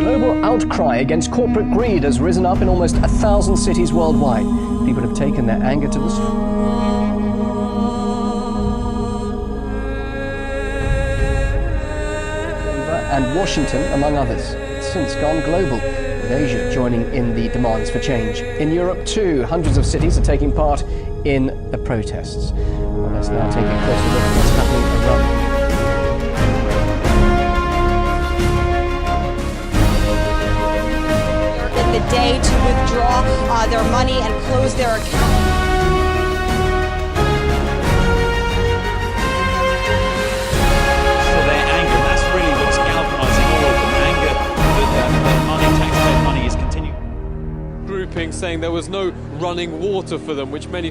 global outcry against corporate greed has risen up in almost 1,000 cities worldwide. People have taken their anger to the streets. And Washington, among others. It's since gone global, with Asia joining in the demands for change. In Europe too, hundreds of cities are taking part in the protests. Well, let's now take a closer look at what's happening around. In the day to withdraw their money and close their account. Saying there was no running water for them, which many...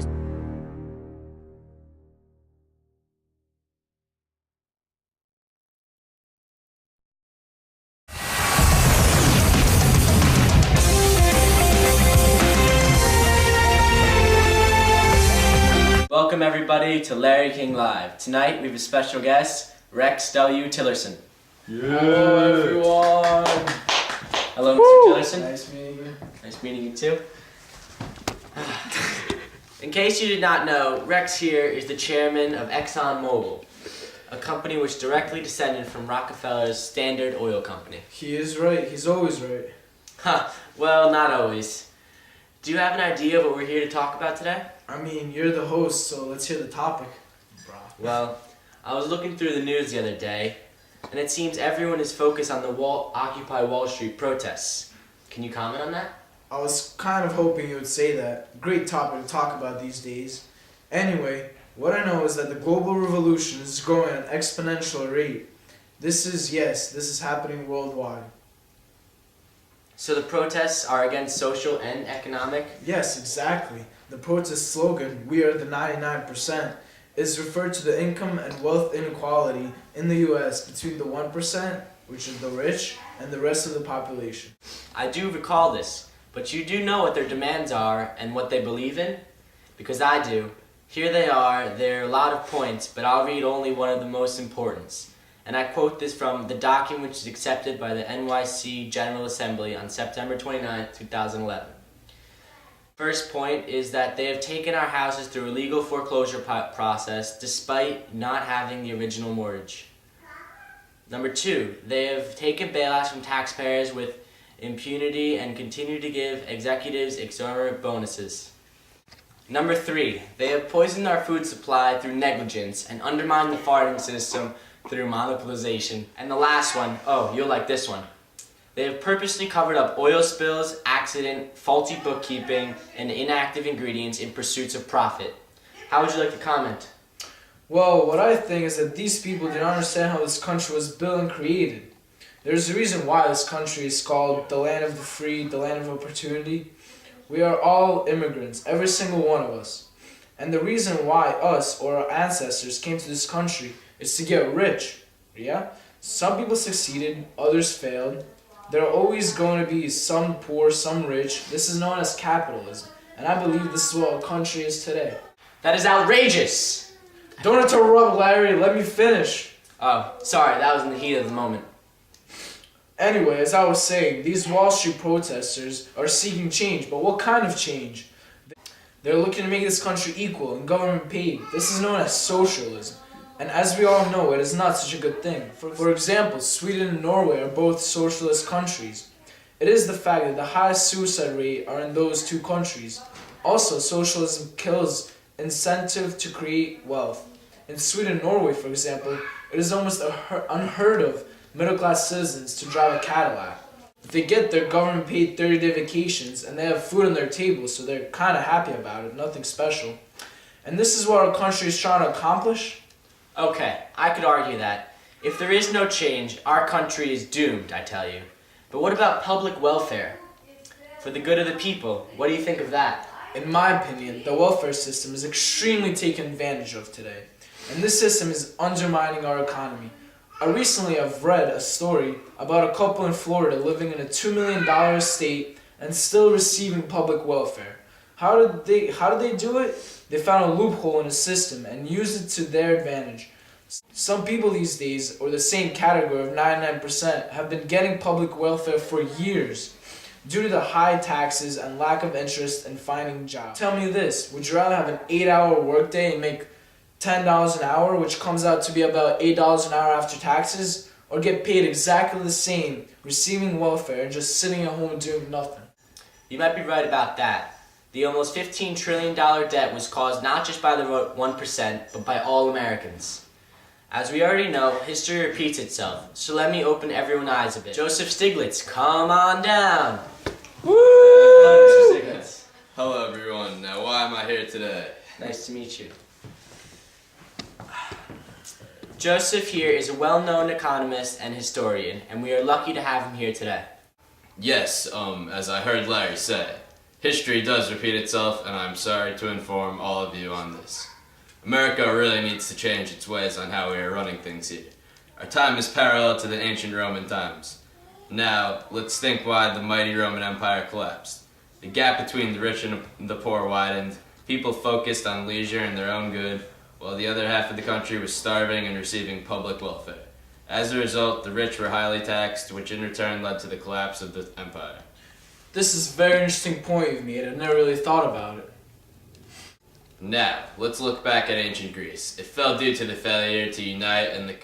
Welcome everybody to Larry King Live. Tonight we have a special guest, Rex W. Tillerson. Yeah. Hello everyone. Hello Mr. Tillerson. Nice meeting you. Nice meeting you too. In case you did not know, Rex here is the chairman of ExxonMobil, a company which directly descended from Rockefeller's Standard Oil Company. He is right. He's always right. Huh, well, not always. Do you have an idea of what we're here to talk about today? I mean, you're the host, so let's hear the topic, bro. Well, I was looking through the news the other day, and it seems everyone is focused on the Occupy Wall Street protests. Can you comment on that? I was kind of hoping you would say that. Great topic to talk about these days. Anyway, what I know is that the global revolution is growing at an exponential rate. This is happening worldwide. So the protests are against social and economic? Yes, exactly. The protest slogan, "We are the 99%, is referred to the income and wealth inequality in the US between the 1%, which is the rich, and the rest of the population. I do recall this, but you do know what their demands are and what they believe in? Because I do. Here they are, there are a lot of points, but I'll read only one of the most important. And I quote this from the document which is accepted by the NYC General Assembly on September 29, 2011. First point is that they have taken our houses through a legal foreclosure process despite not having the original mortgage. Number two, they have taken bailouts from taxpayers with impunity and continue to give executives exorbitant bonuses. Number three, they have poisoned our food supply through negligence and undermined the farming system through monopolization. And the last one, oh, you'll like this one. They have purposely covered up oil spills, accident, faulty bookkeeping, and inactive ingredients in pursuits of profit. How would you like to comment? Well, what I think is that these people do not understand how this country was built and created. There's a reason why this country is called the land of the free, the land of opportunity. We are all immigrants, every single one of us. And the reason why us or our ancestors came to this country is to get rich. Yeah? Some people succeeded, others failed. There are always going to be some poor, some rich. This is known as capitalism. And I believe this is what our country is today. That is outrageous! Don't interrupt, Larry. Let me finish. Oh, sorry, that was in the heat of the moment. Anyway, as I was saying, these Wall Street protesters are seeking change, but what kind of change? They're looking to make this country equal and government paid. This is known as socialism. And as we all know, it is not such a good thing. For example, Sweden and Norway are both socialist countries. It is the fact that the highest suicide rate are in those two countries. Also, socialism kills incentive to create wealth. In Sweden and Norway, for example, it is almost unheard of middle-class citizens to drive a Cadillac. They get their government-paid 30-day vacations and they have food on their table, so they're kind of happy about it, nothing special. And this is what our country is trying to accomplish. Okay, I could argue that. If there is no change, our country is doomed, I tell you. But what about public welfare? For the good of the people, what do you think of that? In my opinion, the welfare system is extremely taken advantage of today. And this system is undermining our economy. I recently have read a story about a couple in Florida living in a $2 million estate and still receiving public welfare. How did they do it? They found a loophole in the system and used it to their advantage. Some people these days, or the same category of 99%, have been getting public welfare for years due to the high taxes and lack of interest in finding jobs. Tell me this, would you rather have an 8-hour workday and make $10 an hour, which comes out to be about $8 an hour after taxes, or get paid exactly the same, receiving welfare and just sitting at home doing nothing? You might be right about that. The almost $15 trillion debt was caused not just by the 1%, but by all Americans. As we already know, history repeats itself, so let me open everyone's eyes a bit. Joseph Stiglitz, come on down! Woo! Mr. Stiglitz. Hello everyone, now why am I here today? Nice to meet you. Joseph here is a well-known economist and historian, and we are lucky to have him here today. Yes, as I heard Larry say, history does repeat itself, and I'm sorry to inform all of you on this. America really needs to change its ways on how we are running things here. Our time is parallel to the ancient Roman times. Now, let's think why the mighty Roman Empire collapsed. The gap between the rich and the poor widened, people focused on leisure and their own good, while the other half of the country was starving and receiving public welfare. As a result, the rich were highly taxed, which in return led to the collapse of the empire. This is a very interesting point you've made. I've never really thought about it. Now, let's look back at ancient Greece. It fell due to the failure to unite and the...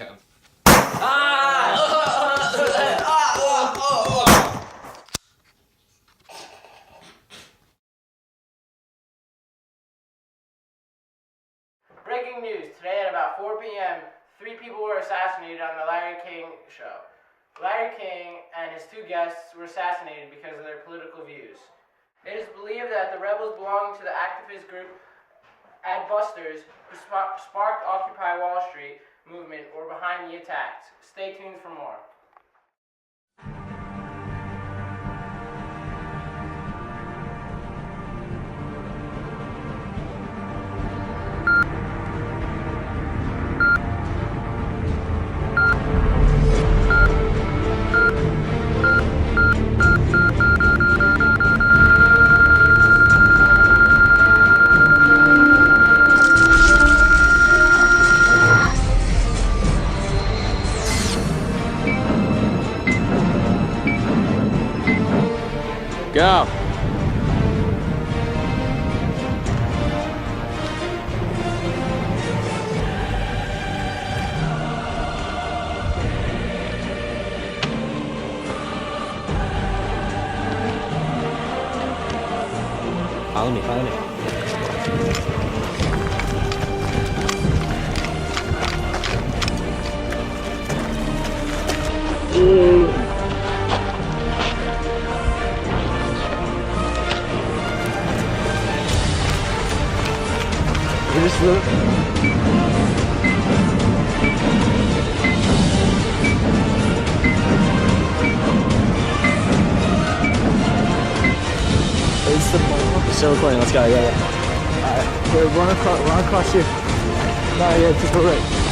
Breaking news, today at about 4 p.m., 3 people were assassinated on the Larry King show. Larry King and his 2 guests were assassinated because of their political views. It is believed that the rebels belonging to the activist group Adbusters, who sparked Occupy Wall Street movement, were behind the attacks. Stay tuned for more. Go! Follow me, follow me. It's still recording, let's go, yeah. Alright, run across here. No, yeah, just go right.